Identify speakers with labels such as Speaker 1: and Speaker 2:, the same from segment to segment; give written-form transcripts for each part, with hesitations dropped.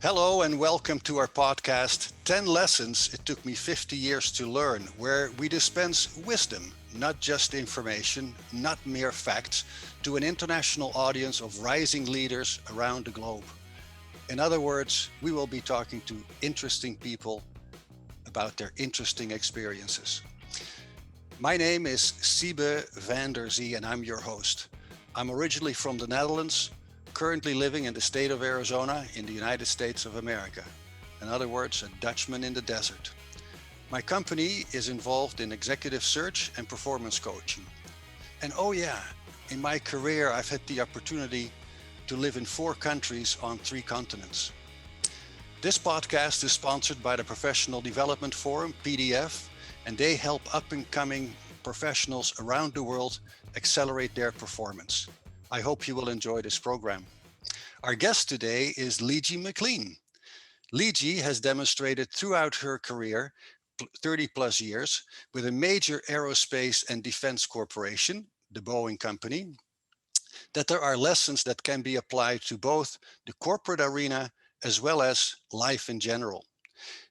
Speaker 1: Hello and welcome to our podcast, 10 Lessons It Took Me 50 Years to Learn, where we dispense wisdom, not just information, not mere facts, to an international audience of rising leaders around the globe. In other words, we will be talking to interesting people about their interesting experiences. My name is Siebe Vanderzee and I'm your host. I'm originally from the Netherlands, currently living in the state of Arizona in the United States of America. In other words, a Dutchman in the desert. My company is involved in executive search and performance coaching. And oh yeah, in my career, I've had the opportunity to live in 4 countries on 3 continents. This podcast is sponsored by the Professional Development Forum, PDF, and they help up and coming professionals around the world accelerate their performance. I hope you will enjoy this program. Our guest today is Ligia McLean. Ligia has demonstrated throughout her career, 30 plus years, with a major aerospace and defense corporation, the Boeing Company, that there are lessons that can be applied to both the corporate arena as well as life in general.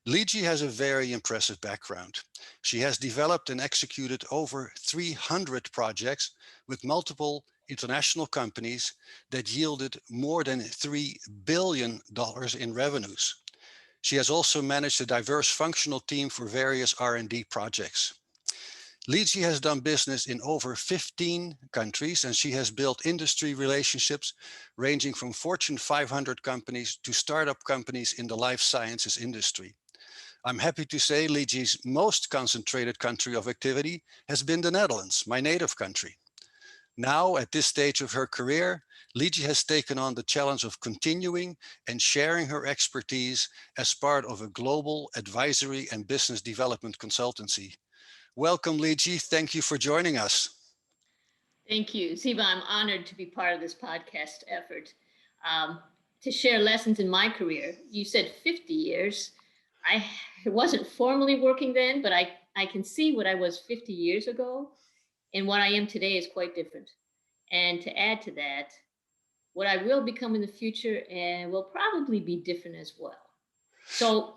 Speaker 1: Ligia has a very impressive background. She has developed and executed over 300 projects with multiple international companies that yielded more than $3 billion in revenues. She has also managed a diverse functional team for various R&D projects. Ligia has done business in over 15 countries, and she has built industry relationships ranging from Fortune 500 companies to startup companies in the life sciences industry. I'm happy to say Ligia's most concentrated country of activity has been the Netherlands, my native country. Now, at this stage of her career, Ligia has taken on the challenge of continuing and sharing her expertise as part of a global advisory and business development consultancy. Welcome, Ligia. Thank you for joining us.
Speaker 2: Thank you. Siba, I'm honored to be part of this podcast effort um, to share lessons in my career. You said 50 years. I wasn't formally working then, but I can see what I was 50 years ago and what I am today is quite different. And to add to that, what I will become in the future and will probably be different as well. So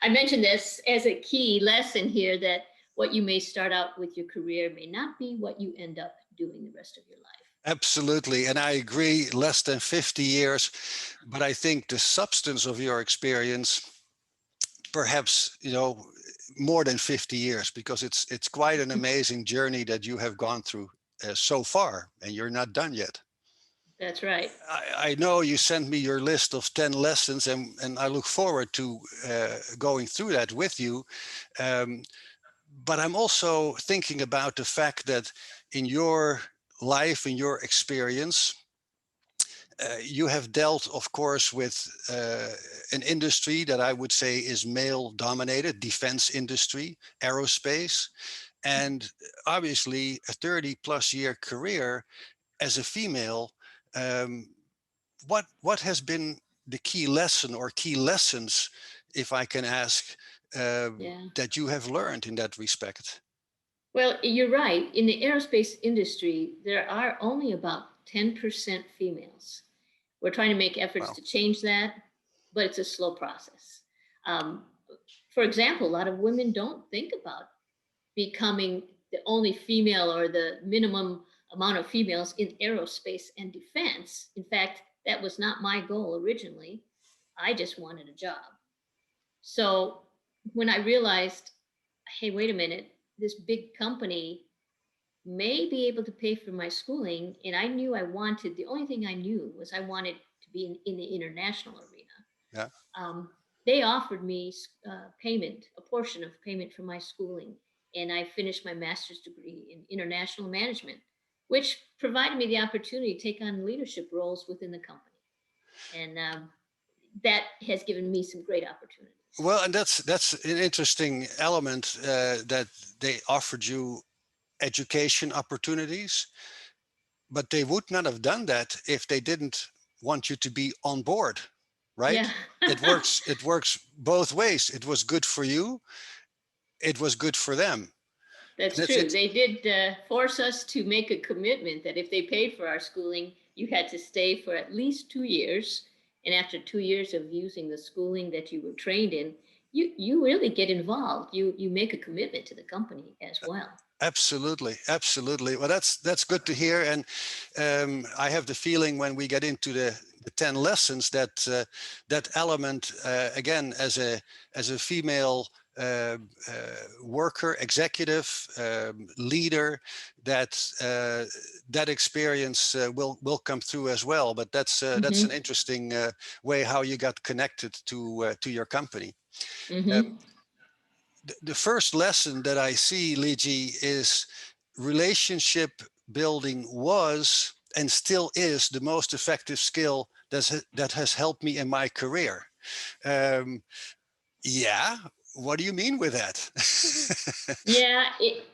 Speaker 2: I mentioned this as a key lesson here that what you may start out with your career may not be what you end up doing the rest of your life.
Speaker 1: Absolutely. And I agree, less than 50 years. But I think the substance of your experience, perhaps, more than 50 years, because it's quite an amazing journey that you have gone through so far, and you're not done yet.
Speaker 2: That's right.
Speaker 1: I know you sent me your list of 10 lessons, and I look forward to going through that with you. Um, but I'm also thinking about the fact that in your life, in your experience, you have dealt, of course, with an industry that I would say is male dominated, defense industry, aerospace, and obviously a 30 plus year career as a female. Um, what has been the key lesson or key lessons, if I can ask,
Speaker 2: Yeah.
Speaker 1: that you have learned in that respect?
Speaker 2: Well, you're right. In the aerospace industry, there are only about 10% females. We're trying to make efforts
Speaker 1: Well,
Speaker 2: to change that, but it's a slow process. Um, for example, a lot of women don't think about becoming the only female or the minimum amount of females in aerospace and defense. In fact, that was not my goal originally. I just wanted a job. So when I realized, hey, wait a minute, this big company may be able to pay for my schooling, and I knew I wanted, the only thing I knew was I wanted to be in the international arena.
Speaker 1: yeah.
Speaker 2: um, they offered me payment, a portion of payment for my schooling, and I finished my master's degree in international management, which provided me the opportunity to take on leadership roles within the company, and that has given me some great opportunities.
Speaker 1: Well, and that's an interesting element that they offered you education opportunities, but they would not have done that if they didn't want you to be on board,
Speaker 2: Yeah.
Speaker 1: right? It works both ways. It was good for you, it was good for them.
Speaker 2: That's
Speaker 1: And it's
Speaker 2: true.
Speaker 1: it
Speaker 2: They did force us to make a commitment that if they paid for our schooling, you had to stay for at least 2 years And after 2 years of using the schooling that you were trained in, you really get involved. You make a commitment to the company as well.
Speaker 1: Absolutely, absolutely. Well, that's good to hear, and I have the feeling when we get into the 10 lessons that that element again as a female worker, executive, leader, that that experience will come through as well. But that's an interesting way how you got connected to your company. The first lesson that I see, Ligi, is relationship building was and still is the most effective skill that has helped me in my career. Um, yeah, what do you mean with that?
Speaker 2: Yeah,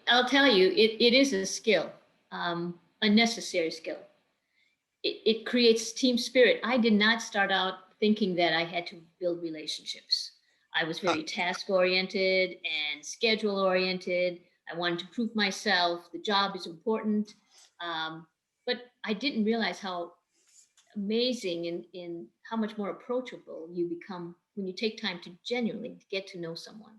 Speaker 2: I'll tell you, it is a skill, a necessary skill. It creates team spirit. I did not start out thinking that I had to build relationships. I was very task oriented and schedule oriented. I wanted to prove myself. The job is important. But I didn't realize how amazing in how much more approachable you become when you take time to genuinely get to know someone.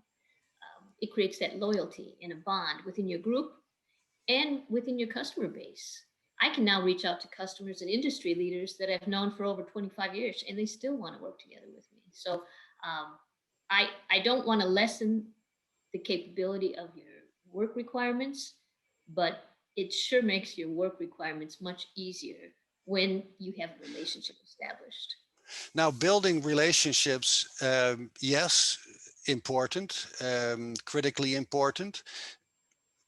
Speaker 2: It creates that loyalty and a bond within your group and within your customer base. I can now reach out to customers and industry leaders that I've known for over 25 years, and they still want to work together with me. So I don't want to lessen the capability of your work requirements, but it sure makes your work requirements much easier when you have a relationship established.
Speaker 1: Now, building relationships, yes, important, critically important.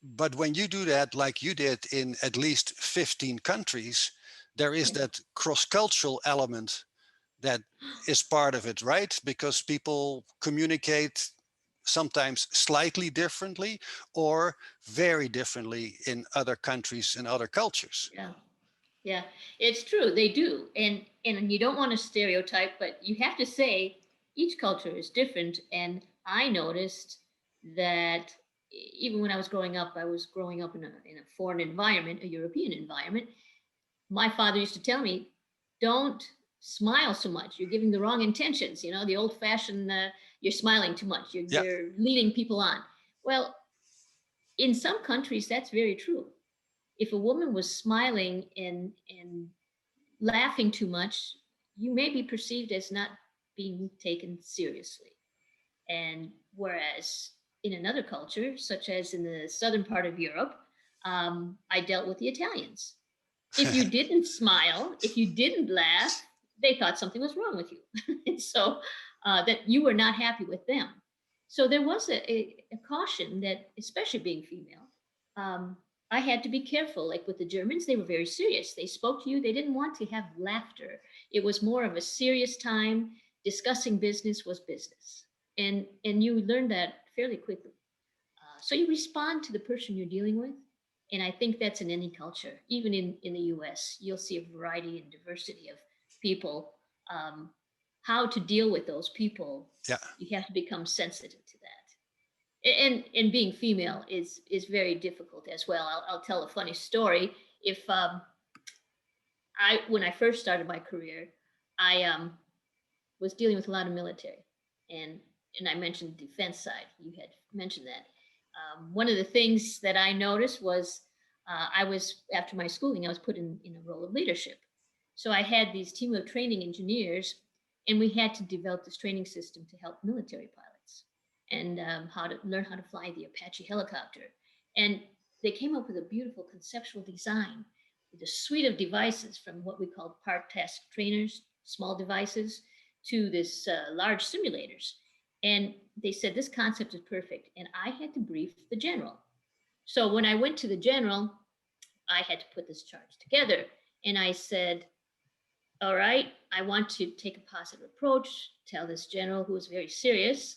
Speaker 1: But when you do that, like you did in at least 15 countries, there is that cross-cultural element that is part of it, right? Because people communicate sometimes slightly differently or very differently in other countries and other cultures.
Speaker 2: Yeah. Yeah, it's true. They do. And you don't want to stereotype, but you have to say each culture is different. And I noticed that even when I was growing up in a foreign environment, a European environment. My father used to tell me, don't smile so much. You're giving the wrong intentions. You know, the old fashioned, you're smiling too much.
Speaker 1: Yeah.
Speaker 2: You're leading people on. Well, in some countries, that's very true. If a woman was smiling and laughing too much, you may be perceived as not being taken seriously. And whereas in another culture, such as in the southern part of Europe, I dealt with the Italians. If you didn't smile, if you didn't laugh, they thought something was wrong with you. And so that you were not happy with them. So there was a caution that, especially being female, um, I had to be careful. Like with the Germans, they were very serious. They spoke to you, they didn't want to have laughter. It was more of a serious time. Discussing business was business. And you learn that fairly quickly. So you respond to the person you're dealing with. And I think that's in any culture. Even in the US, you'll see a variety and diversity of people. How to deal with those people,
Speaker 1: Yeah.
Speaker 2: you have to become sensitive to that. And being female is very difficult as well. I'll tell a funny story. If when I first started my career, I was dealing with a lot of military, and I mentioned the defense side. You had mentioned that. One of the things that I noticed was I was, after my schooling, I was put in a role of leadership. So I had these team of training engineers, and we had to develop this training system to help military pilots and how to learn how to fly the Apache helicopter. And they came up with a beautiful conceptual design with a suite of devices, from what we call part task trainers, small devices, to this large simulators. And they said, this concept is perfect. And I had to brief the general. So when I went to the general, I had to put this charge together. And I said, all right, I want to take a positive approach, tell this general, who was very serious,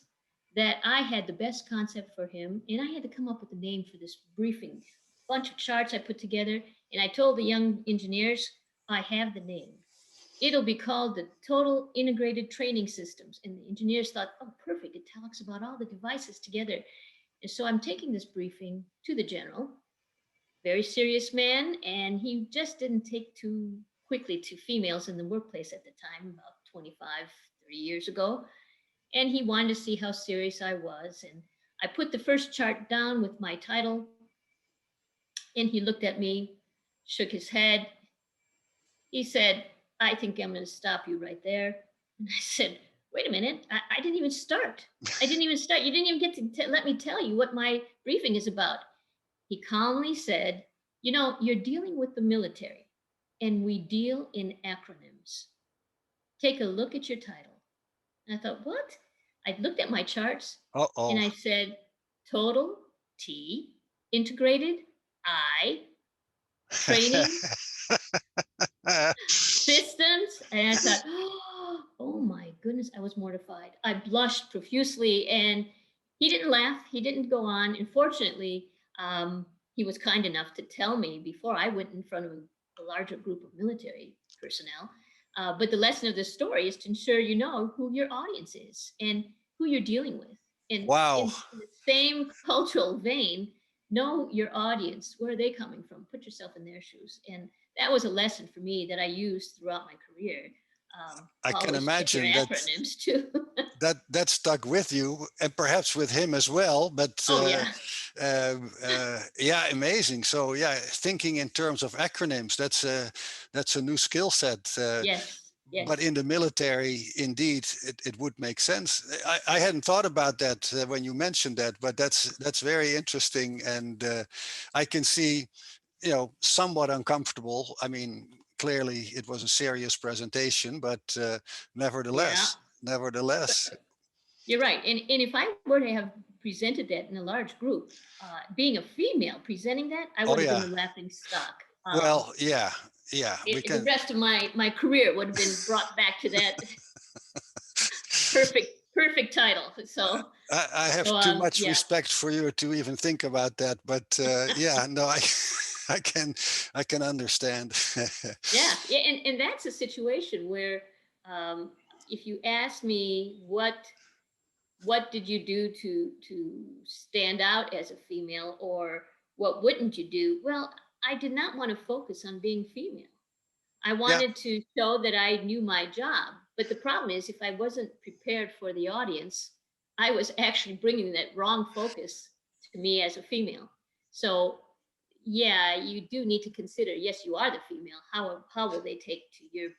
Speaker 2: that I had the best concept for him. And I had to come up with a name for this briefing. Bunch of charts I put together. And I told the young engineers, I have the name. It'll be called the Total Integrated Training Systems. And the engineers thought, oh, perfect. It talks about all the devices together. And so I'm taking this briefing to the general, very serious man, and he just didn't take too quickly to females in the workplace at the time, about 25, 30 years ago. And he wanted to see how serious I was. And I put the first chart down with my title, and he looked at me, shook his head. He said, I think I'm going to stop you right there. And I said, wait a minute, I didn't even start. I didn't even start. You didn't even get to let me tell you what my briefing is about. He calmly said, you know, you're dealing with the military, and we deal in acronyms. Take a look at your title. And I thought, what? I looked at my charts and
Speaker 1: Uh-oh.
Speaker 2: I said, total, T, integrated, I, training, systems. And I thought, oh my goodness, I was mortified. I blushed profusely, and he didn't laugh. He didn't go on. And fortunately, he was kind enough to tell me before I went in front of a larger group of military personnel. But the lesson of this story is to ensure you know who your audience is and who you're dealing with. And
Speaker 1: Wow.
Speaker 2: in the same cultural vein, know your audience. Where are they coming from? Put yourself in their shoes. And that was a lesson for me that I used throughout my career.
Speaker 1: I can
Speaker 2: Always check your
Speaker 1: imagine that
Speaker 2: acronyms too.
Speaker 1: that stuck with you, and perhaps with him as well. But
Speaker 2: Oh yeah.
Speaker 1: yeah, amazing. So yeah, thinking in terms of acronyms, that's a new skill set.
Speaker 2: Yes.
Speaker 1: But
Speaker 2: Yes.
Speaker 1: in the military, indeed, it would make sense. I hadn't thought about that when you mentioned that, but that's very interesting, and I can see, you know, somewhat uncomfortable. I mean, clearly it was a serious presentation, but
Speaker 2: Yeah.
Speaker 1: nevertheless,
Speaker 2: You're right. And if I were to have presented that in a large group, being a female presenting that, I
Speaker 1: oh
Speaker 2: would have been
Speaker 1: yeah.
Speaker 2: the laughing stock.
Speaker 1: Well, yeah, yeah, we
Speaker 2: The
Speaker 1: can.
Speaker 2: rest of my career would have been brought back to that perfect title.
Speaker 1: I have
Speaker 2: So
Speaker 1: too much
Speaker 2: yeah.
Speaker 1: respect for you to even think about that, but yeah, no, I can, I can understand.
Speaker 2: Yeah, yeah, and that's a situation where um, if you ask me what did you do to stand out as a female, or what wouldn't you do? Well, I did not want to focus on being female. I
Speaker 1: Yeah,
Speaker 2: wanted to show that I knew my job. But the problem is, if I wasn't prepared for the audience, I was actually bringing that wrong focus to me as a female. So, yeah, you do need to consider, yes, you are the female. How will they take to your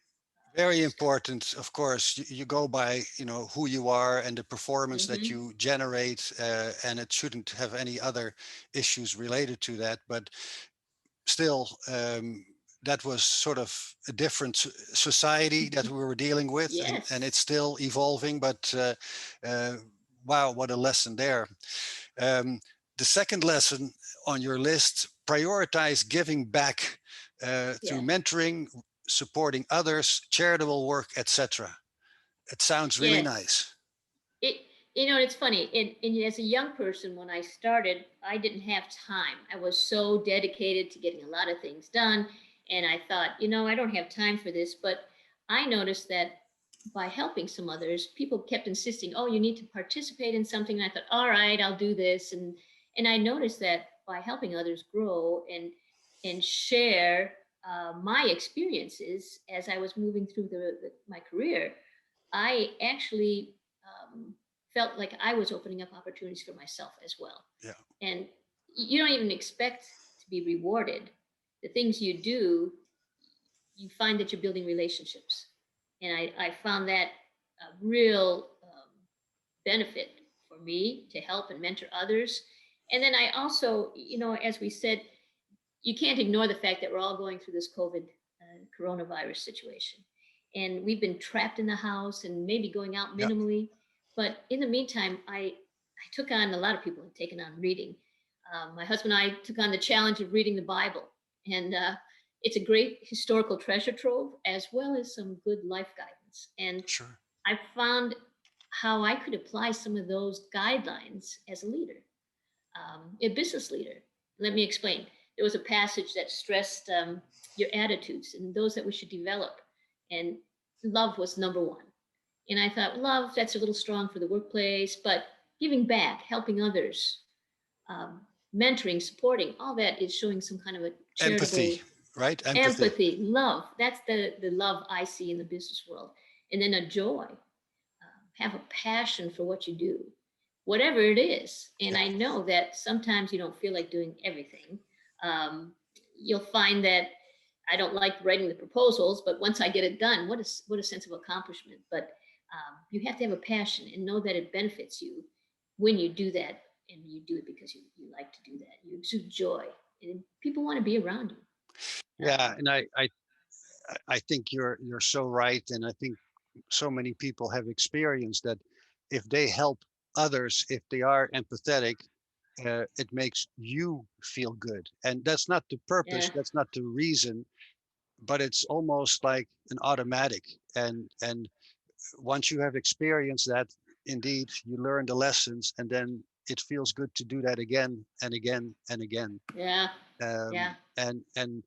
Speaker 1: very
Speaker 2: stuff?
Speaker 1: important. Of course, you go by, you know, who you are and the performance that
Speaker 2: Hmm.
Speaker 1: you generate, and it shouldn't have any other issues related to that. But still, that was sort of a different society that we were dealing with, and it's
Speaker 2: Yes.
Speaker 1: still evolving. But uh, wow, what a lesson there. Um, the second lesson on your list: prioritize giving back through
Speaker 2: Yeah.
Speaker 1: mentoring, supporting others, charitable work, etc. It sounds really
Speaker 2: Yes.
Speaker 1: nice.
Speaker 2: It, it's funny. And as a young person, when I started, I didn't have time. I was so dedicated to getting a lot of things done. And I thought, I don't have time for this. But I noticed that by helping some others, people kept insisting, oh, you need to participate in something. And I thought, all right, I'll do this. And I noticed that by helping others grow and share my experiences as I was moving through my career, I actually felt like I was opening up opportunities for myself as well.
Speaker 1: Yeah,
Speaker 2: And you don't even expect to be rewarded. The things you do, you find that you're building relationships. And I found that a real benefit for me to help and mentor others. And then I also, as we said, you can't ignore the fact that we're all going through this COVID coronavirus situation. And we've been trapped in the house and maybe going out
Speaker 1: yeah,
Speaker 2: minimally. But in the meantime, I took on, a lot of people have taken on reading. My husband and I took on the challenge of reading the Bible. And it's a great historical treasure trove, as well as some good life guidance. And
Speaker 1: sure.
Speaker 2: I found how I could apply some of those guidelines as a leader, a business leader. Let me explain. There was a passage that stressed your attitudes and those that we should develop. And love was number one. And I thought, love, that's a little strong for the workplace, but giving back, helping others, um, mentoring, supporting, all that is showing some kind of a
Speaker 1: Empathy,
Speaker 2: charitable
Speaker 1: right? Empathy.
Speaker 2: empathy, love. That's the love I see in the business world. and then a joy. Have a passion for what you do, whatever it is. And I know that sometimes you don't feel like doing everything. You'll find that I don't like writing the proposals, but once I get it done, what a sense of accomplishment. But you have to have a passion and know that it benefits you when you do that, and you do it because you like to do that. You exude joy, and people want to be around you.
Speaker 1: Yeah, and I think you're so right, and I think so many people have experienced that if they help others, if they are empathetic, it makes you feel good, and that's not the purpose,
Speaker 2: Yeah,
Speaker 1: that's not the reason, but it's almost like an automatic. And once you have experienced that, indeed, you learn the lessons, and then it feels good to do that again and again and again.
Speaker 2: yeah, yeah,
Speaker 1: And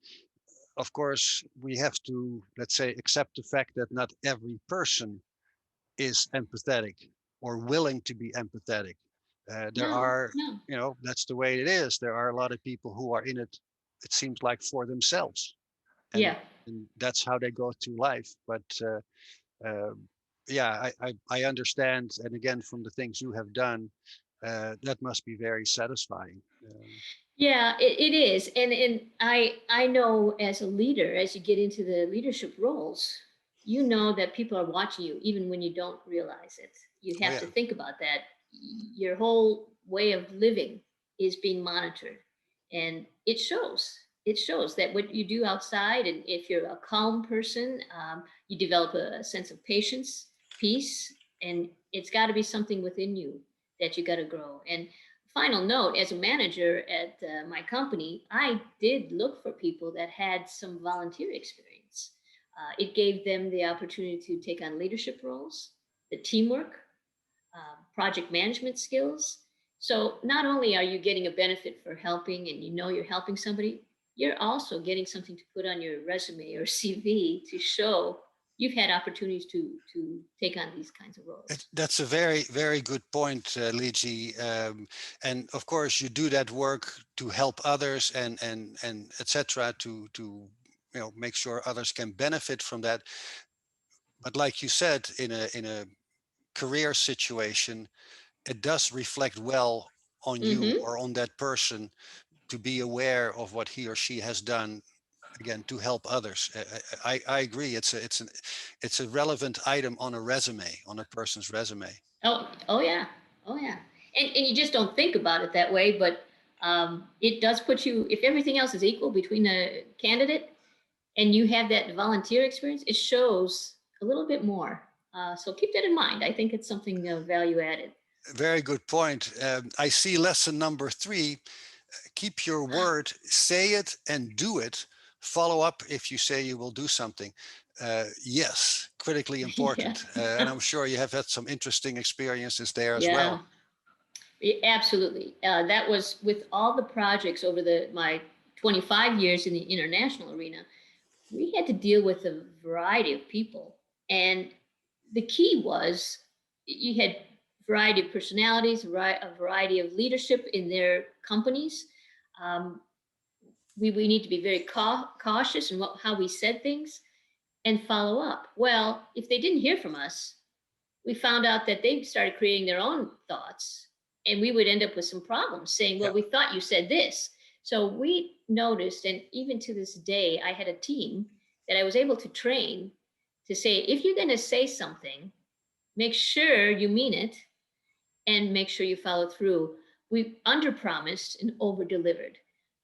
Speaker 1: of course, we have to, let's say, accept the fact that not every person is empathetic or willing to be empathetic. There
Speaker 2: no,
Speaker 1: are,
Speaker 2: no,
Speaker 1: that's the way it is. There are a lot of people who are in it, it seems like, for themselves, and
Speaker 2: yeah.
Speaker 1: and that's how they go through life. But uh, yeah, I understand, and again, from the things you have done, that must be very satisfying.
Speaker 2: Yeah, it is. And I know as a leader, as you get into the leadership roles, you know that people are watching you even when you don't realize it. You
Speaker 1: Oh
Speaker 2: have
Speaker 1: yeah,
Speaker 2: to think about that. Your whole way of living is being monitored. And it shows. It shows that what you do outside, and if you're a calm person, you develop a sense of patience, peace, and it's got to be something within you that you got to grow. And final note, as a manager at my company, I did look for people that had some volunteer experience. It gave them the opportunity to take on leadership roles, the teamwork, project management skills. So not only are you getting a benefit for helping, and you know you're helping somebody, you're also getting something to put on your resume or CV to show you've had opportunities to take on these kinds of roles.
Speaker 1: that's a very, very good point, Ligi. And of course, you do that work to help others, and etc. To make sure others can benefit from that. But like you said, in a career situation, it does reflect well on you
Speaker 2: Mm-hmm.
Speaker 1: or on that person to be aware of what he or she has done, again, to help others. I agree. It's a relevant item on a resume, on a person's resume.
Speaker 2: Oh yeah, oh yeah. And you just don't think about it that way, but it does put you. If everything else is equal between a candidate and you have that volunteer experience, it shows a little bit more. So keep that in mind. I think it's something value added.
Speaker 1: Very good point. I see lesson number 3. Keep your word, say it and do it. Follow up if you say you will do something. Yes, critically
Speaker 2: Yeah,
Speaker 1: important. And I'm sure you have had some interesting experiences there as
Speaker 2: yeah,
Speaker 1: well.
Speaker 2: absolutely. That was with all the projects over the my 25 years in the international arena. We had to deal with a variety of people, and the key was you had variety of personalities, a variety of leadership in their companies. Um, we need to be very cautious in how we said things and follow up. Well, if they didn't hear from us, we found out that they started creating their own thoughts, and we would end up with some problems saying, well,
Speaker 1: Yeah.
Speaker 2: we thought you said this. So we noticed, and even to this day, I had a team that I was able to train to say, if you're going to say something, make sure you mean it and make sure you follow through. We under promised and over delivered.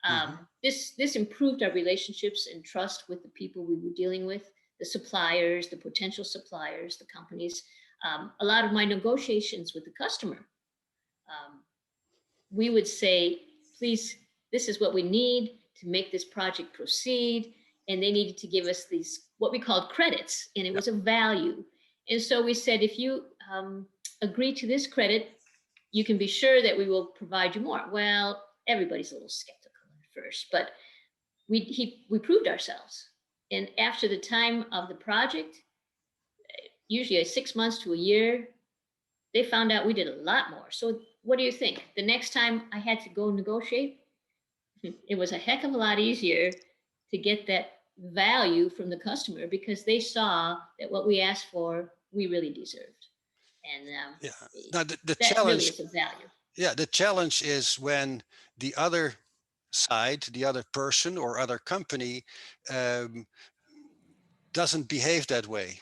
Speaker 1: Hmm.
Speaker 2: This improved our relationships and trust with the people we were dealing with, the suppliers, the potential suppliers, the companies. A lot of my negotiations with the customer, um, we would say, please, this is what we need to make this project proceed. And they needed to give us these, what we called credits, and it
Speaker 1: Yeah.
Speaker 2: was a value. And so we said, if you agree to this credit, you can be sure that we will provide you more. Well, everybody's a little skeptical at first, but we proved ourselves. And after the time of the project, usually 6 months to a year, they found out we did a lot more. So what do you think? The next time I had to go negotiate, it was a heck of a lot easier to get that value from the customer because they saw that what we asked for, we really deserved. And
Speaker 1: Yeah. Now the
Speaker 2: that really
Speaker 1: challenge,
Speaker 2: is a value.
Speaker 1: yeah, the challenge is when the other side, the other person or other company um, doesn't behave that way.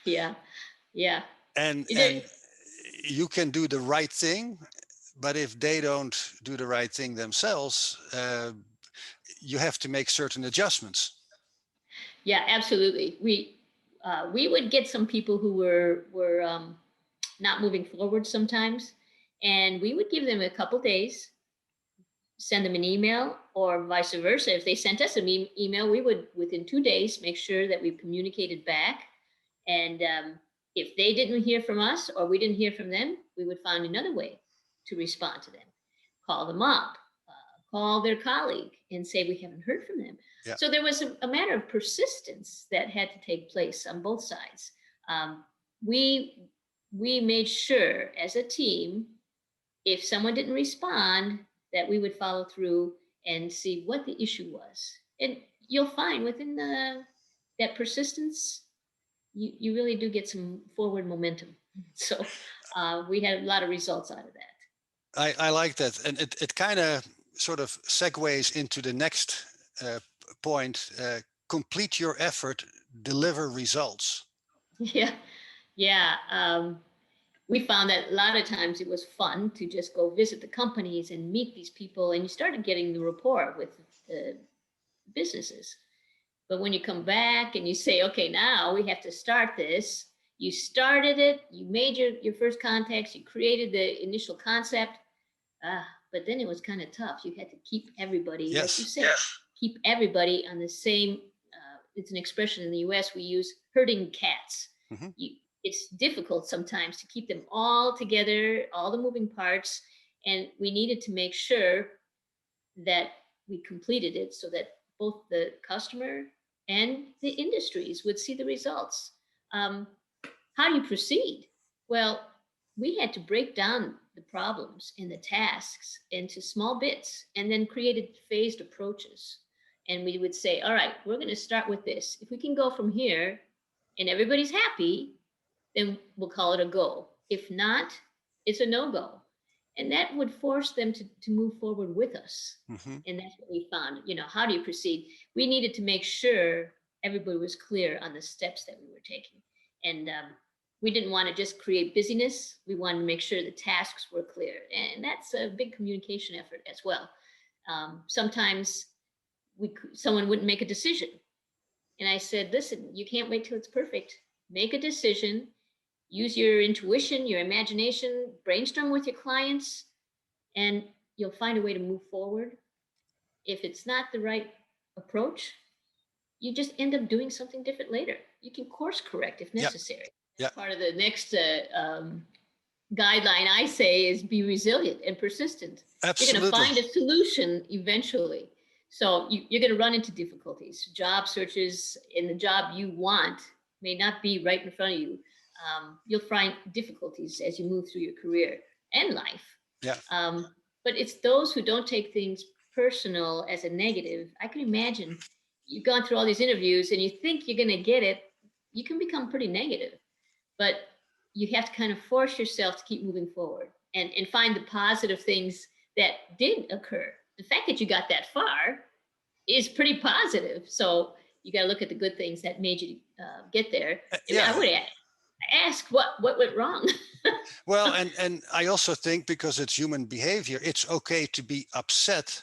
Speaker 2: Yeah, yeah. There,
Speaker 1: And you can do the right thing, but if they don't do the right thing themselves, you have to make certain adjustments.
Speaker 2: yeah, absolutely. We would get some people who were not moving forward sometimes, and we would give them a couple days, send them an email, or vice versa. If they sent us an email, we would within 2 days make sure that we communicated back. And if they didn't hear from us or we didn't hear from them, we would find another way to respond to them. Call them up, call their colleague and say we haven't heard from them.
Speaker 1: Yeah.
Speaker 2: So there was a matter of persistence that had to take place on both sides. Um, we we made sure as a team, if someone didn't respond, that we would follow through and see what the issue was. And you'll find within that persistence, you really do get some forward momentum. So we had a lot of results out of that.
Speaker 1: I like that. And it kind of sort of segues into the next point, complete your effort, deliver results.
Speaker 2: Yeah, yeah. We found that a lot of times it was fun to just go visit the companies and meet these people, and you started getting the rapport with the businesses. But when you come back and you say, okay, now we have to start this, you started it, you made your first contacts, you created the initial concept, but then it was kind of tough. You had to keep everybody, like you
Speaker 1: Yes.
Speaker 2: said, keep everybody on the same. It's an expression in the US we use, herding cats.
Speaker 1: Mm-hmm.
Speaker 2: It's difficult sometimes to keep them all together, all the moving parts, and we needed to make sure that we completed it so that both the customer and the industries would see the results. Um, how do you proceed? Well, we had to break down the problems and the tasks into small bits and then created phased approaches. And we would say, all right, we're going to start with this. If we can go from here and everybody's happy, then we'll call it a go. If not, it's a no go. And that would force them to move forward with us.
Speaker 1: Mm-hmm.
Speaker 2: And that's what we found. How do you proceed? We needed to make sure everybody was clear on the steps that we were taking. And we didn't want to just create busyness. We wanted to make sure the tasks were clear. And that's a big communication effort as well. Sometimes someone wouldn't make a decision. And I said, listen, you can't wait till it's perfect. Make a decision, use your intuition, your imagination, brainstorm with your clients, and you'll find a way to move forward. If it's not the right approach, you just end up doing something different later. You can course correct if necessary.
Speaker 1: Yep.
Speaker 2: Part of the next guideline I say is be resilient and persistent.
Speaker 1: Absolutely.
Speaker 2: You're going to find a solution eventually. So you're going to run into difficulties. Job searches in the job you want may not be right in front of you. You'll find difficulties as you move through your career and life.
Speaker 1: Yeah.
Speaker 2: But it's those who don't take things personal as a negative. I can imagine you've gone through all these interviews and you think you're going to get it. You can become pretty negative, but you have to kind of force yourself to keep moving forward and find the positive things that did occur. The fact that you got that far is pretty positive. So you got to look at the good things that made you get there.
Speaker 1: Yeah.
Speaker 2: I would ask what went wrong.
Speaker 1: Well, and I also think because it's human behavior, it's okay to be upset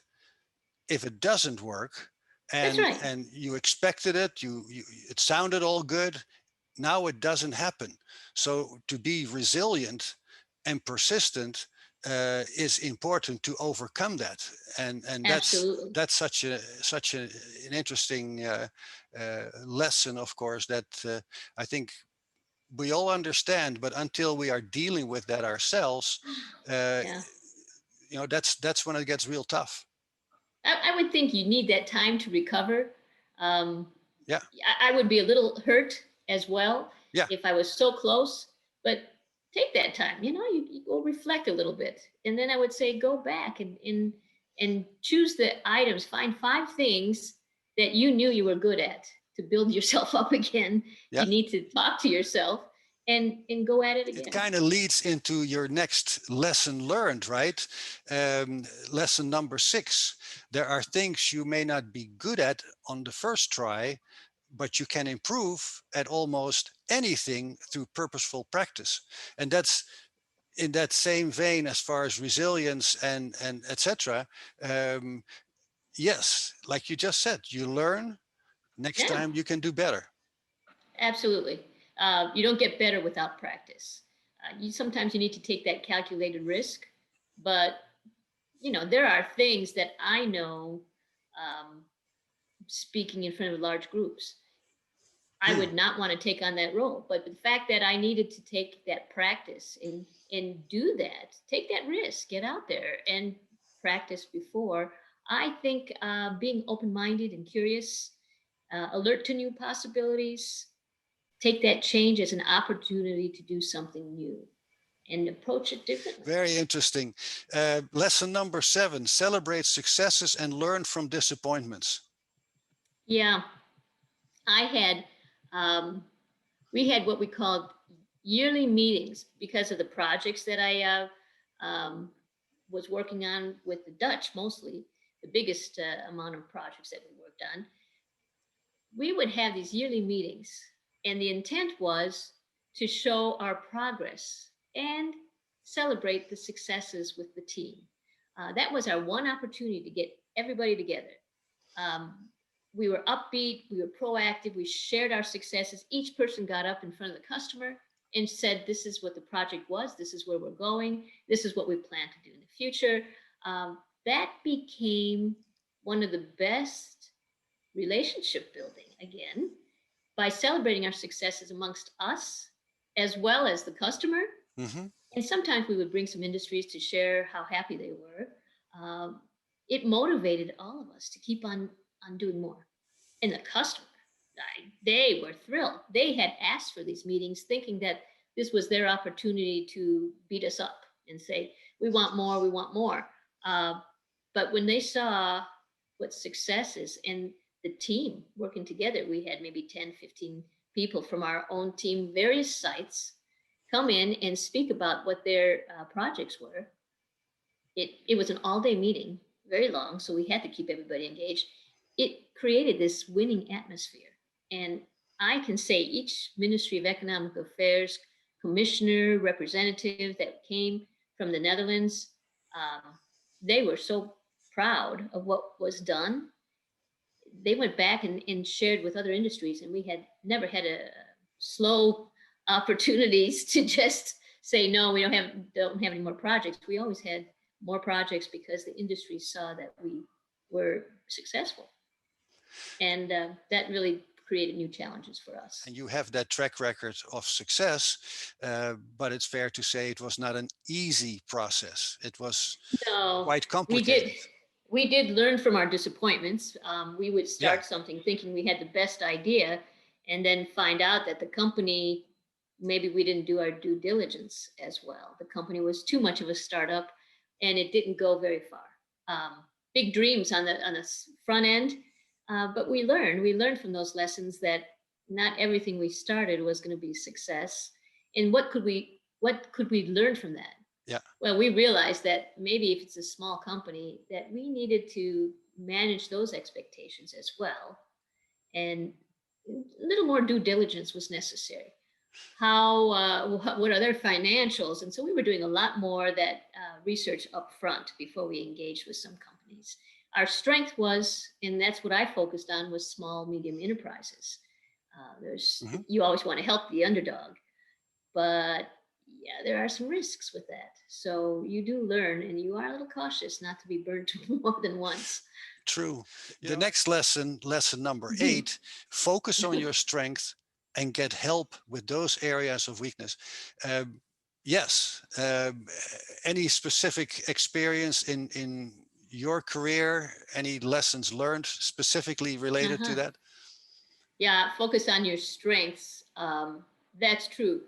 Speaker 1: if it doesn't work. And,
Speaker 2: That's right.
Speaker 1: And you expected it, it sounded all good. Now it doesn't happen. So to be resilient and persistent is important to overcome that. And
Speaker 2: Absolutely.
Speaker 1: that's such an interesting lesson, of course, that I think we all understand, but until we are dealing with that ourselves,
Speaker 2: Yeah.
Speaker 1: That's when it gets real tough.
Speaker 2: I would think you need that time to recover.
Speaker 1: Yeah.
Speaker 2: I would be a little hurt as well
Speaker 1: Yeah.
Speaker 2: if I was so close, but take that time, you go reflect a little bit. And then I would say, go back and choose the items, find 5 things that you knew you were good at to build yourself up again.
Speaker 1: Yeah.
Speaker 2: You need to talk to yourself and go at it
Speaker 1: It
Speaker 2: again.
Speaker 1: kind of leads into your next lesson learned, right? Lesson number 6. There are things you may not be good at on the first try, but you can improve at almost anything through purposeful practice. And that's in that same vein as far as resilience and etc. Um, yes, like you just said, you learn. Next
Speaker 2: Yeah,
Speaker 1: time you can do better.
Speaker 2: absolutely. You don't get better without practice. You sometimes you need to take that calculated risk, but there are things that I know, um, speaking in front of large groups, I would not want to take on that role. But the fact that I needed to take that practice and do that, take that risk, get out there and practice before. I think being open-minded and curious, alert to new possibilities, take that change as an opportunity to do something new and approach it differently.
Speaker 1: Very interesting. Lesson number 7, celebrate successes and learn from disappointments.
Speaker 2: Yeah, I had, we had what we called yearly meetings because of the projects that I was working on with the Dutch, mostly the biggest amount of projects that we worked on. We would have these yearly meetings, and the intent was to show our progress and celebrate the successes with the team. That was our one opportunity to get everybody together. Um, we were upbeat, we were proactive, we shared our successes. Each person got up in front of the customer and said, this is what the project was, this is where we're going, this is what we plan to do in the future. That became one of the best relationship building again by celebrating our successes amongst us as well as the customer.
Speaker 1: Mm-hmm.
Speaker 2: And sometimes we would bring some industries to share how happy they were. It motivated all of us to keep on doing more. And the customer, they were thrilled. They had asked for these meetings thinking that this was their opportunity to beat us up and say, we want more, we want more. But when they saw what success is and the team working together, we had maybe 10, 15 people from our own team, various sites, come in and speak about what their projects were. It was an all-day meeting, very long, so we had to keep everybody engaged. It created this winning atmosphere. And I can say each Ministry of Economic Affairs commissioner, representative that came from the Netherlands, they were so proud of what was done. They went back and shared with other industries, and we had never had a slow opportunities to just say, no, we don't have any more projects. We always had more projects because the industry saw that we were successful. And that really created new challenges for us.
Speaker 1: And you have that track record of success, but it's fair to say it was not an easy process. It was quite complicated.
Speaker 2: We did learn from our disappointments. We would start
Speaker 1: Yeah.
Speaker 2: something thinking we had the best idea and then find out that the company, maybe we didn't do our due diligence as well. The company was too much of a startup and it didn't go very far. Big dreams on the front end, but we learned from those lessons that not everything we started was going to be success. And what could we learn from that?
Speaker 1: Yeah.
Speaker 2: Well, we realized that maybe if it's a small company, that we needed to manage those expectations as well. And a little more due diligence was necessary. What are their financials? And so we were doing a lot more that research up front before we engaged with some companies. Our strength was, and that's what I focused on, was small, medium enterprises. You always want to help the underdog, but yeah, there are some risks with that. So you do learn, and you are a little cautious not to be burnt more than once.
Speaker 1: True. The next lesson number 8, focus on your strength and get help with those areas of weakness. Yes. Any specific experience in your career? Any lessons learned specifically related to that?
Speaker 2: Yeah, focus on your strengths. That's true.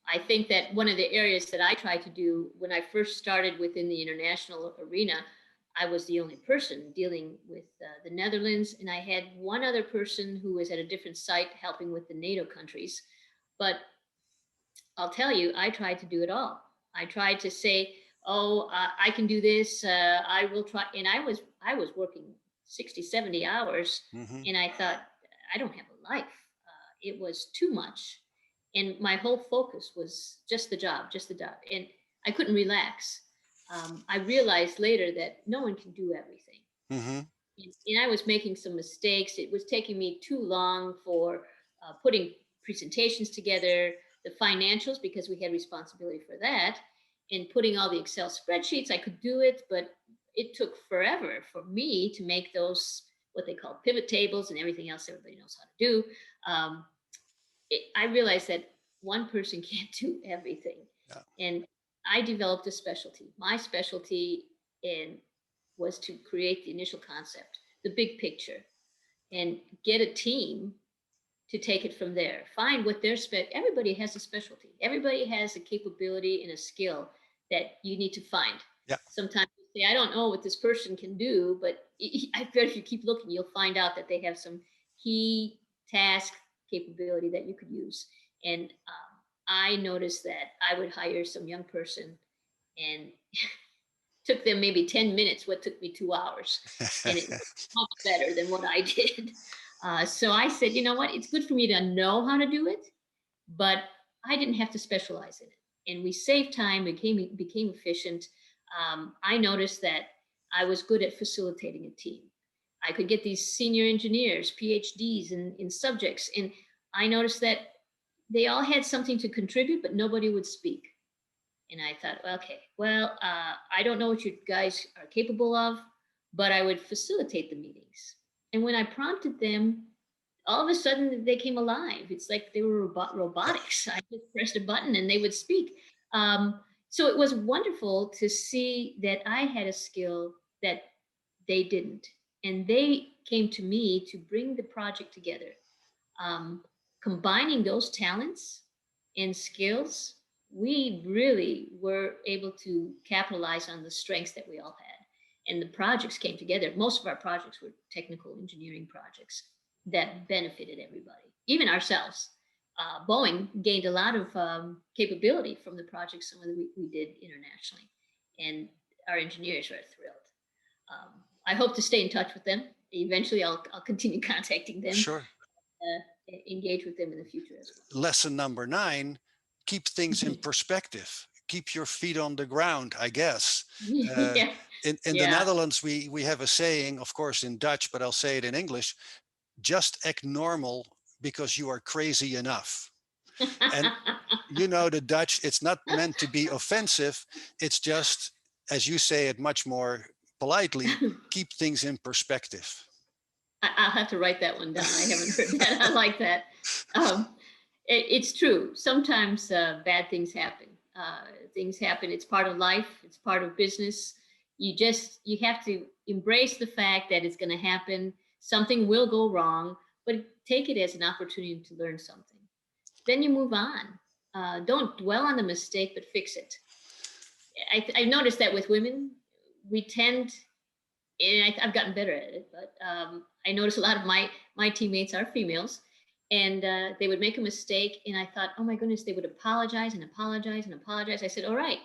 Speaker 2: I think that one of the areas that I tried to do when I first started within the international arena, I was the only person dealing with the Netherlands, and I had one other person who was at a different site helping with the NATO countries. But I'll tell you, I tried to do it all. I tried to say, "Oh, I can do this. I will try." And I was working 60, 70 hours,
Speaker 1: Hmm.
Speaker 2: and I thought, I don't have a life. It was too much, and my whole focus was just the job, and I couldn't relax. I realized later that no one can do everything,
Speaker 1: Hmm.
Speaker 2: and I was making some mistakes. It was taking me too long for putting presentations together, the financials, because we had responsibility for that, and putting all the Excel spreadsheets. I could do it, but it took forever for me to make those, what they call pivot tables and everything else everybody knows how to do. Um, I realized that one person can't do everything.
Speaker 1: Yeah.
Speaker 2: And I developed a specialty. My specialty in was to create the initial concept, the big picture, and get a team to take it from there. Find what their everybody has a specialty. Everybody has a capability and a skill that you need to find.
Speaker 1: Yeah.
Speaker 2: Sometimes you say, I don't know what this person can do, but I bet if you keep looking, you'll find out that they have some key task capability that you could use. And I noticed that I would hire some young person and took them maybe 10 minutes what took me 2 hours, and it was much better than what I did. So I said, you know what, it's good for me to know how to do it, but I didn't have to specialize in it, and we saved time, became efficient. I noticed that I was good at facilitating a team. I could get these senior engineers, PhDs in subjects, and I noticed that they all had something to contribute, but nobody would speak. And I thought, okay, well, I don't know what you guys are capable of, but I would facilitate the meetings. And when I prompted them, all of a sudden they came alive. It's like they were robotics. I just pressed a button and they would speak. So it was wonderful to see that I had a skill that they didn't. And they came to me to bring the project together. Um, Combining those talents and skills, we really were able to capitalize on the strengths that we all had. And the projects came together. Most of our projects were technical engineering projects that benefited everybody, even ourselves. Boeing gained a lot of capability from the projects some of the we did internationally, and our engineers are thrilled. I hope to stay in touch with them. Eventually, I'll continue contacting them,
Speaker 1: Sure.
Speaker 2: engage with them in the future as
Speaker 1: Lesson number 9, keep things in
Speaker 2: well.
Speaker 1: perspective. Keep your feet on the ground, I guess. Uh,
Speaker 2: Yeah,
Speaker 1: in the
Speaker 2: yeah.
Speaker 1: Netherlands, we have a saying, of course, in Dutch, but I'll say it in English: just act normal because you are crazy enough. And you know, the Dutch, it's not meant to be offensive. It's just, as you say it much more politely, keep things in perspective.
Speaker 2: I'll have to write that one down. I haven't heard that. I like that. Um, it's true. Sometimes bad things happen. Things happen. It's part of life. It's part of business. You have to embrace the fact that it's going to happen. Something will go wrong, but take it as an opportunity to learn something. Then you move on. Don't dwell on the mistake, but fix it. I noticed that with women, we tend, and I've gotten better at it, but I noticed a lot of my teammates are females, and they would make a mistake, and I thought, oh my goodness, they would apologize and apologize and apologize. I said, all right,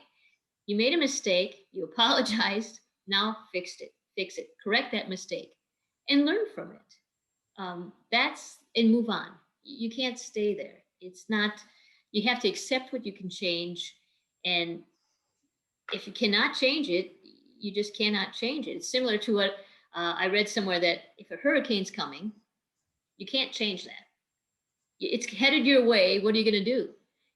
Speaker 2: you made a mistake, you apologized, now fix it, correct that mistake, and learn from it. That's and move on. You can't stay there. It's not. You have to accept what you can change, and if you cannot change it, you just cannot change it. It's similar to what I read somewhere, that if a hurricane's coming, you can't change that. It's headed your way. What are you going to do?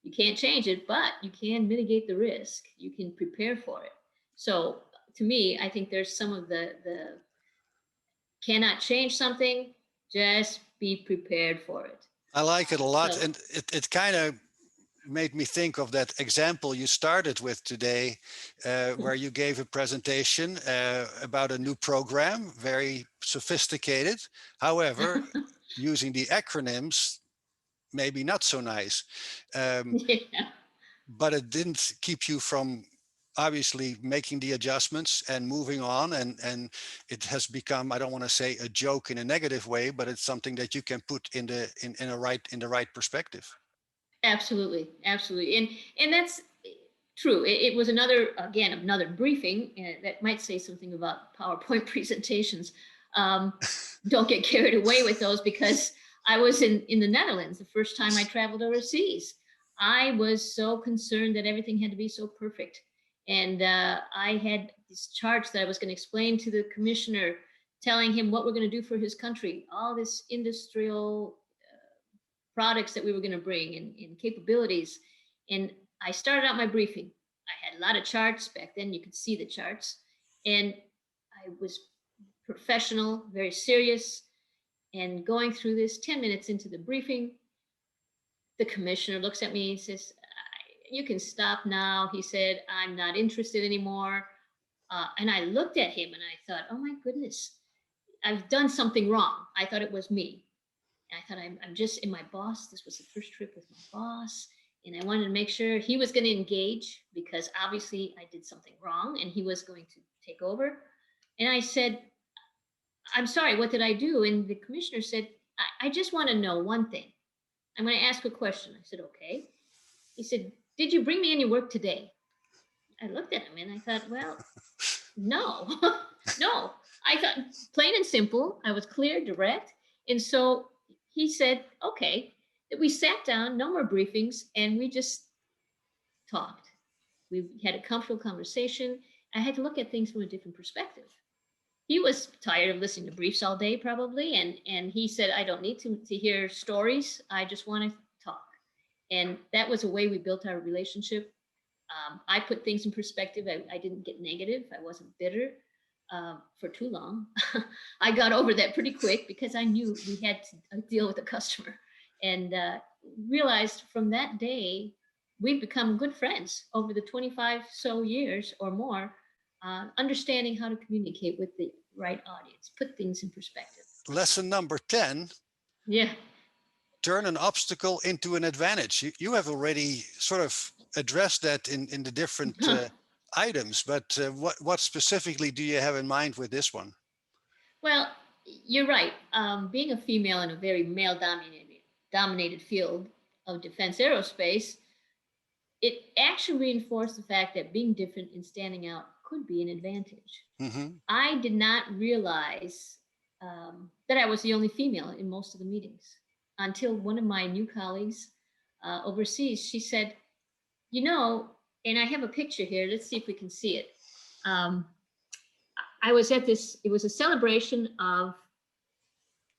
Speaker 2: You can't change it, but you can mitigate the risk. You can prepare for it. So to me, I think there's some of the cannot change something, just be prepared for it.
Speaker 1: I like it a lot.
Speaker 2: So
Speaker 1: And it kind of made me think of that example you started with today, where you gave a presentation about a new program, very sophisticated. However, using the acronyms, maybe not so nice.
Speaker 2: yeah.
Speaker 1: But it didn't keep you from obviously making the adjustments and moving on, and it has become, I don't want to say a joke in a negative way, but it's something that you can put in the right perspective.
Speaker 2: Absolutely, absolutely, and that's true. It was another briefing that might say something about PowerPoint presentations. Um, don't get carried away with those, because I was in the Netherlands the first time I traveled overseas. I was so concerned that everything had to be so perfect, and I had these charts that I was going to explain to the commissioner, telling him what we're going to do for his country, all this industrial products that we were going to bring, and capabilities. And I started out my briefing. I had a lot of charts back then. You could see the charts. And I was professional, very serious. And going through this, 10 minutes into the briefing, the commissioner looks at me and says, "You can stop now." He said, "I'm not interested anymore." And I looked at him and I thought, oh my goodness, I've done something wrong. I thought it was me. And I thought, I'm just in my boss. This was the first trip with my boss. And I wanted to make sure he was going to engage, because obviously I did something wrong and he was going to take over. And I said, "I'm sorry, what did I do?" And the commissioner said, I just want to know one thing. I'm going to ask a question." I said, "Okay." He said, "Did you bring me any work today?" I looked at him and I thought, well, no, no. I thought, plain and simple. I was clear, direct. And so he said, okay. That we sat down, no more briefings, and we just talked. We had a comfortable conversation. I had to look at things from a different perspective. He was tired of listening to briefs all day, probably, and he said, "I don't need to hear stories. I just want to talk." And that was a way we built our relationship. I put things in perspective. I didn't get negative. I wasn't bitter for too long. I got over that pretty quick, because I knew we had to deal with the customer, and realized from that day we've become good friends over the 25 so years or more, understanding how to communicate with the right audience, put things in perspective.
Speaker 1: Lesson number 10:
Speaker 2: Yeah.
Speaker 1: turn an obstacle into an advantage. You have already sort of addressed that in the different items, but what specifically do you have in mind with this one?
Speaker 2: Well, you're right. Being a female in a very male dominated field of defense aerospace, it actually reinforced the fact that being different and standing out could be an advantage.
Speaker 1: Mm-hmm.
Speaker 2: I did not realize that I was the only female in most of the meetings until one of my new colleagues overseas. She said, "You know," and I have a picture here. Let's see if we can see it. Um, I was at this, it was a celebration of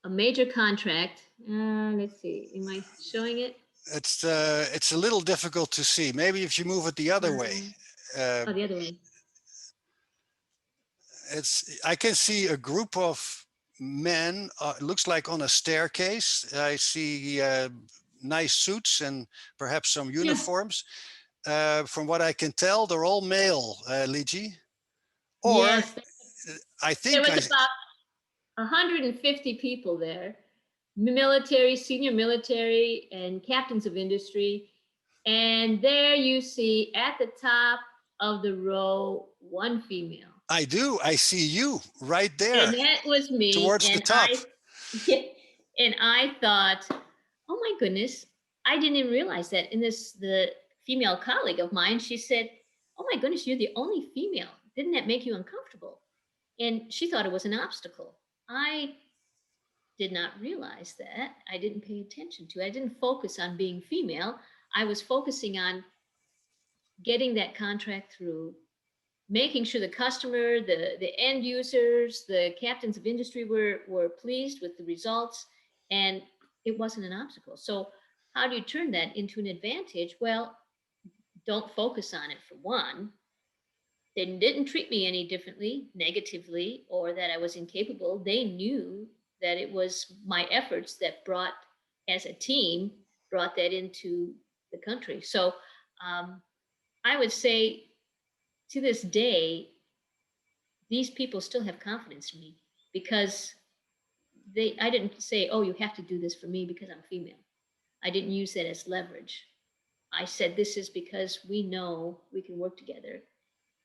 Speaker 2: a major contract. Let's see, am I showing it?
Speaker 1: It's a little difficult to see. Maybe if you move it the other way.
Speaker 2: Oh, the other way.
Speaker 1: I can see a group of men. Looks like on a staircase. I see nice suits and perhaps some
Speaker 2: Yeah.
Speaker 1: uniforms. From what I can tell, they're all male, Ligi. Or
Speaker 2: Yes,
Speaker 1: I
Speaker 2: there
Speaker 1: think
Speaker 2: was about 150 people there, military, senior military, and captains of industry. And there you see at the top of the row, one female.
Speaker 1: I do. I see you right there
Speaker 2: And that was me.
Speaker 1: towards the top.
Speaker 2: And I thought, oh my goodness, I didn't even realize that. And the female colleague of mine, she said, "Oh my goodness, you're the only female. Didn't that make you uncomfortable?" And she thought it was an obstacle. I did not realize that. I didn't pay attention to it. I didn't focus on being female. I was focusing on getting that contract through, making sure the customer, the end users, the captains of industry were pleased with the results, and it wasn't an obstacle. So how do you turn that into an advantage? Well, don't focus on it, for one. They didn't treat me any differently, negatively, or that I was incapable. They knew that it was my efforts that brought, as a team, brought that into the country. So I would say, to this day, these people still have confidence in me, because I didn't say, "Oh, you have to do this for me because I'm female." I didn't use that as leverage. I said, "This is because we know we can work together,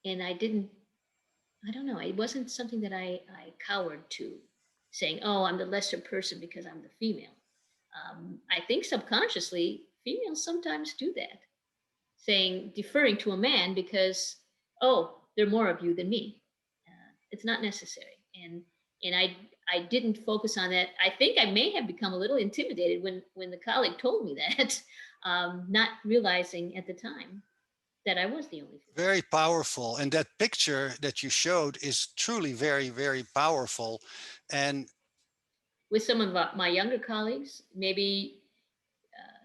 Speaker 2: And I don't know, it wasn't something that I cowered to, saying, oh, I'm the lesser person because I'm the female. I think subconsciously, females sometimes do that, saying, deferring to a man because, oh, there are more of you than me. It's not necessary. And I didn't focus on that. I think I may have become a little intimidated when the colleague told me that, not realizing at the time that I was the only female.
Speaker 1: Very powerful. And that picture that you showed is truly very, very powerful. And
Speaker 2: With some of my younger colleagues, maybe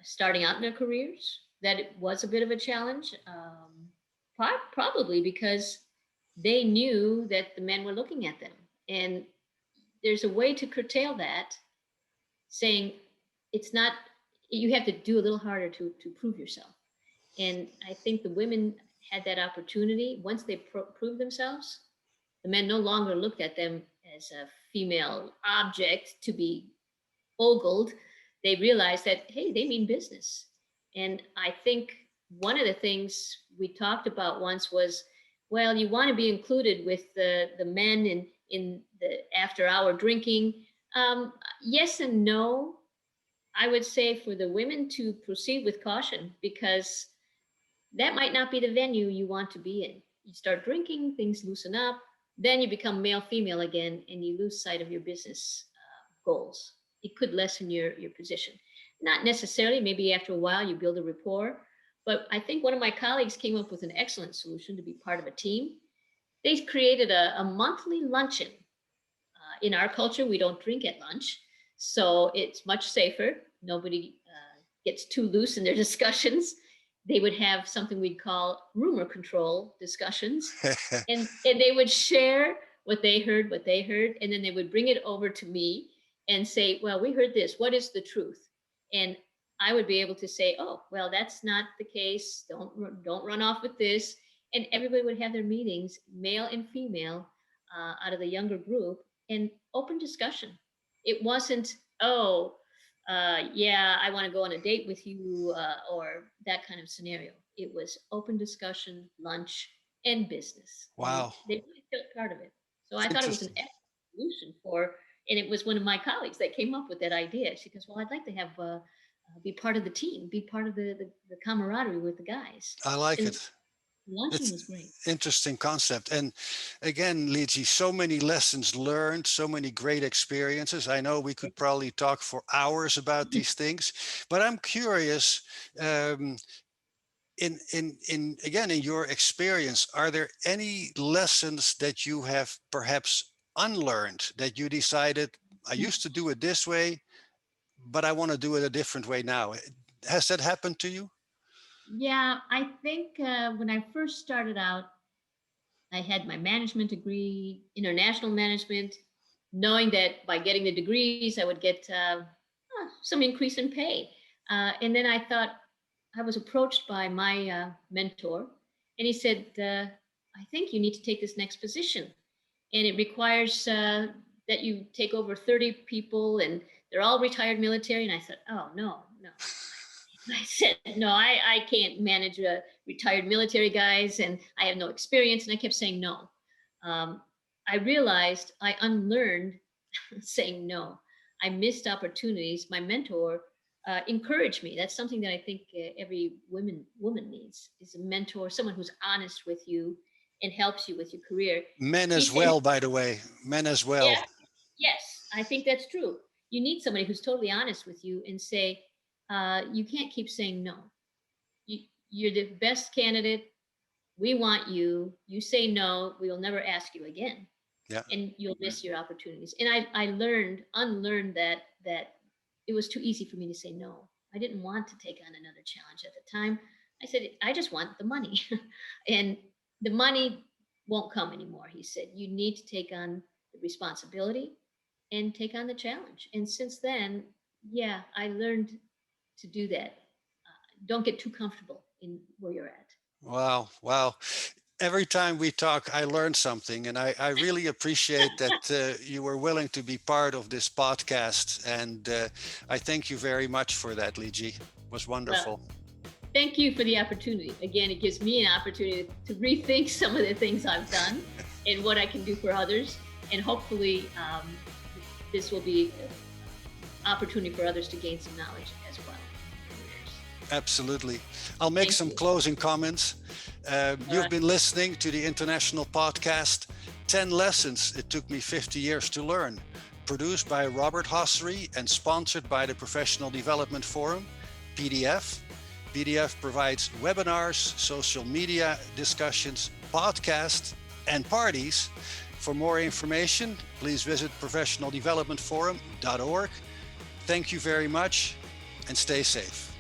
Speaker 2: starting out in their careers, that it was a bit of a challenge. Probably because they knew that the men were looking at them. And there's a way to curtail that, saying it's not, you have to do a little harder to prove yourself. And I think the women had that opportunity. Once they proved themselves, the men no longer looked at them as a female object to be ogled. They realized that, hey, they mean business. And I think one of the things we talked about once was, well, you want to be included with the men in the after hour drinking. Yes and no. I would say for the women to proceed with caution, because that might not be the venue you want to be in. You start drinking, things loosen up, then you become male female again, and you lose sight of your business goals. It could lessen your position. Not necessarily, maybe after a while you build a rapport. But I think one of my colleagues came up with an excellent solution to be part of a team. They created a monthly luncheon. In our culture, we don't drink at lunch, so it's much safer. Nobody gets too loose in their discussions. They would have something we'd call rumor control discussions, and they would share what they heard, and then they would bring it over to me and say, well, we heard this, what is the truth? And I would be able to say, oh, well, that's not the case, don't run off with this. And everybody would have their meetings, male and female, out of the younger group, and open discussion. It wasn't, oh, yeah, I want to go on a date with you, or that kind of scenario. It was open discussion, lunch, and business. And
Speaker 1: wow,
Speaker 2: they really took part of it. So I thought it was an
Speaker 1: interesting.
Speaker 2: excellent solution for, and it was one of my colleagues that came up with that idea. She goes, well, I'd like to have, be part of the team, be part of the camaraderie with the guys.
Speaker 1: I like
Speaker 2: And
Speaker 1: it.
Speaker 2: luncheon
Speaker 1: It's
Speaker 2: was great.
Speaker 1: interesting concept. And again, Ligi, so many lessons learned, so many great experiences. I know we could probably talk for hours about these things, but I'm curious, um, in again, in your experience, are there any lessons that you have perhaps unlearned, that you decided, I used to do it this way, but I want to do it a different way now? Has that happened to you?
Speaker 2: Yeah, I think when I first started out, I had my management degree, international management, knowing that by getting the degrees, I would get some increase in pay. And then I thought, I was approached by my mentor, and he said, I think you need to take this next position. And it requires that you take over 30 people, and they're all retired military. And I said, oh, no, no. I said, no, I can't manage retired military guys, and I have no experience. And I kept saying no. I realized I unlearned saying no. I missed opportunities. My mentor encouraged me. That's something that I think every woman needs, is a mentor, someone who's honest with you and helps you with your career.
Speaker 1: Men
Speaker 2: He
Speaker 1: as
Speaker 2: said,
Speaker 1: well, by the way, men as
Speaker 2: yeah,
Speaker 1: well.
Speaker 2: yes, I think that's true. You need somebody who's totally honest with you and say, you can't keep saying no. You, you're the best candidate. We want you. You say no, we will never ask you again,
Speaker 1: Yeah.
Speaker 2: and you'll miss your opportunities. And I unlearned that it was too easy for me to say no. I didn't want to take on another challenge at the time. I said, I just want the money. And the money won't come anymore. He said, you need to take on the responsibility and take on the challenge. And since then, yeah, I learned to do that. Don't get too comfortable in where you're at.
Speaker 1: Wow. Wow. Every time we talk, I learn something, and I really appreciate that you were willing to be part of this podcast. And I thank you very much for that, Ligi. It was
Speaker 2: Well,
Speaker 1: wonderful.
Speaker 2: thank you for the opportunity. Again, it gives me an opportunity to rethink some of the things I've done and what I can do for others. And hopefully this will be an opportunity for others to gain some knowledge as well.
Speaker 1: Absolutely. I'll make some closing comments. You've been listening to the international podcast, 10 Lessons It Took Me 50 Years to Learn, produced by Robert Hossery and sponsored by the Professional Development Forum, PDF. PDF provides webinars, social media discussions, podcasts, and parties. For more information, please visit professionaldevelopmentforum.org. Thank you very much and stay safe.